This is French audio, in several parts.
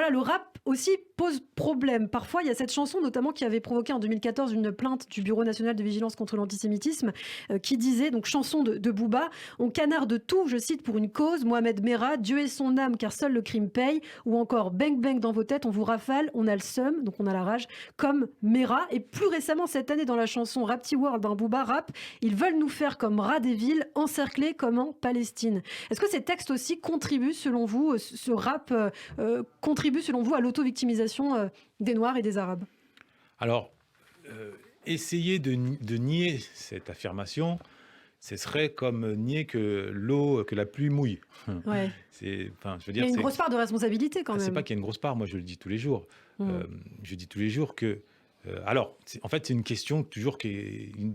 voilà, le rap aussi pose problème. Parfois, il y a cette chanson notamment qui avait provoqué en 2014 une plainte du Bureau national de vigilance contre l'antisémitisme qui disait, donc chanson de Booba, on canarde tout, je cite, pour une cause, Mohamed Merah, Dieu est son âme car seul le crime paye, ou encore bang bang dans vos têtes, on vous rafale, on a le seum, donc on a la rage, comme Merah. Et plus récemment cette année dans la chanson Rapti World d'un Booba rap, ils veulent nous faire comme rats des villes, encerclés comme en Palestine. Est-ce que ces textes aussi contribuent selon vous, ce rap contribue selon vous à l'auto-victimisation des Noirs et des Arabes? Alors, essayer de nier cette affirmation, ce serait comme nier que la pluie mouille. Ouais. Enfin, je veux Il dire, y a une grosse part de responsabilité quand même. c'est pas qu'il y a une grosse part, moi je le dis tous les jours. Je dis tous les jours que... en fait, c'est une question toujours il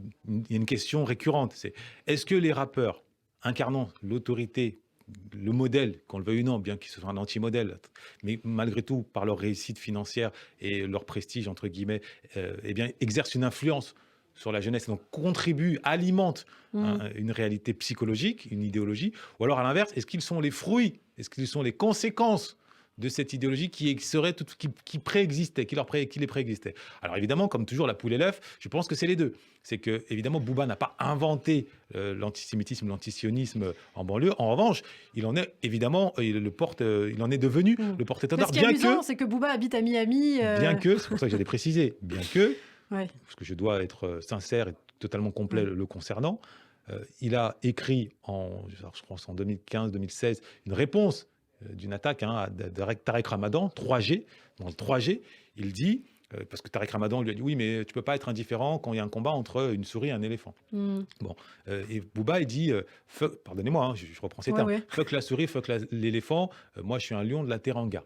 y a une question récurrente. C'est est-ce que les rappeurs incarnant l'autorité, le modèle, qu'on le veuille ou non, bien qu'ils soient un anti-modèle, mais malgré tout, par leur réussite financière et leur prestige, entre guillemets, eh bien, exercent une influence sur la jeunesse, et donc contribuent, alimentent une réalité psychologique, une idéologie, ou alors à l'inverse, est-ce qu'ils sont les fruits, est-ce qu'ils sont les conséquences de cette idéologie qui préexistait, qui les préexistait. Alors évidemment, comme toujours, la poule et l'œuf, je pense que c'est les deux. C'est que, évidemment, Booba n'a pas inventé l'antisémitisme, l'antisionisme en banlieue. En revanche, il en est évidemment, il en est devenu le porte-étendard. Ce qui est amusant, c'est que Booba habite à Miami. Bien que, c'est pour ça que j'allais préciser, bien que, Ouais. parce que je dois être sincère et totalement complet le concernant, il a écrit je pense en 2015-2016 une réponse d'une attaque de Tarek Ramadan, 3G. Dans le 3G, il dit, parce que Tarek Ramadan lui a dit, oui, mais tu ne peux pas être indifférent quand il y a un combat entre une souris et un éléphant. Bon, et Booba, il dit, pardonnez-moi, je reprends ces termes, fuck la souris, fuck l'éléphant, moi je suis un lion de la Teranga.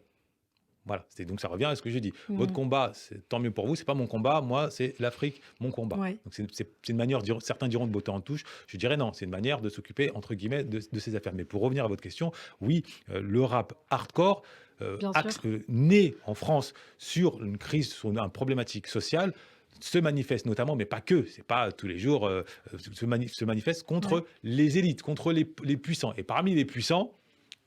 Voilà, donc ça revient à ce que j'ai dit. Votre combat, c'est tant mieux pour vous, c'est pas mon combat, moi c'est l'Afrique, mon combat. Ouais. Donc c'est une manière, certains diront de botter en touche, je dirais non, c'est une manière de s'occuper entre guillemets de ces affaires. Mais pour revenir à votre question, oui, le rap hardcore, né en France sur une crise, sur une problématique sociale, se manifeste notamment, mais pas que, c'est pas tous les jours, se manifeste contre les élites, contre les puissants. Et parmi les puissants,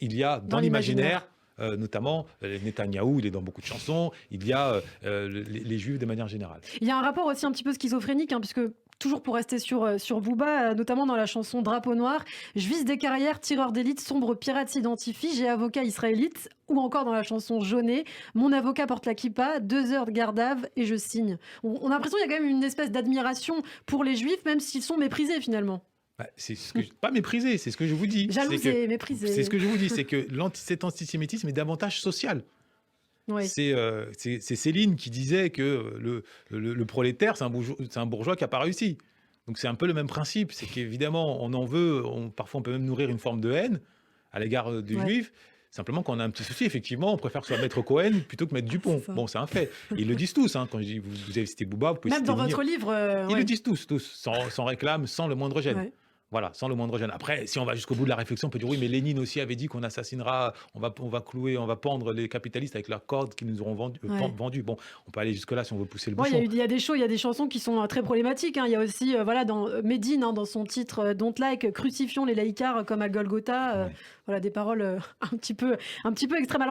il y a dans l'imaginaire, notamment Netanyahou, il est dans beaucoup de chansons, il y a les Juifs de manière générale. Il y a un rapport aussi un petit peu schizophrénique, puisque toujours pour rester sur Booba, notamment dans la chanson Drapeau Noir, je vise des carrières, tireur d'élite, sombre pirate s'identifie, j'ai avocat israélite, ou encore dans la chanson Jaunet, mon avocat porte la kippa, 2 heures de garde-à-vue et je signe. On a l'impression qu'il y a quand même une espèce d'admiration pour les Juifs, même s'ils sont méprisés finalement. C'est pas méprisé, c'est ce que je vous dis. Jalousé, méprisé. C'est ce que je vous dis, c'est que cet antisémitisme est davantage social. Oui. C'est Céline qui disait que le prolétaire, c'est un bourgeois qui n'a pas réussi. Donc c'est un peu le même principe, c'est qu'évidemment, on en veut, parfois on peut même nourrir une forme de haine à l'égard des Juifs. Simplement, quand on a un petit souci, effectivement, on préfère que ce soit Maître Cohen plutôt que Maître Dupont. Bon, c'est un fait. Ils le disent tous. Quand je dis, vous avez cité Booba, vous pouvez même citer dans votre livre. Ils le disent tous, sans réclame, sans le moindre gêne. Ouais. Voilà, sans le moindre gêne. Après, si on va jusqu'au bout de la réflexion, on peut dire oui, mais Lénine aussi avait dit qu'on assassinera, on va pendre les capitalistes avec leurs cordes qu'ils nous auront vendues. Bon, on peut aller jusque-là si on veut pousser le bouchon. Il y a des chansons qui sont très problématiques. Il y a aussi, dans Medine, dans son titre Don't Like, crucifions les laïcards comme à Golgotha. Voilà, des paroles un petit peu extrêmes. Alors,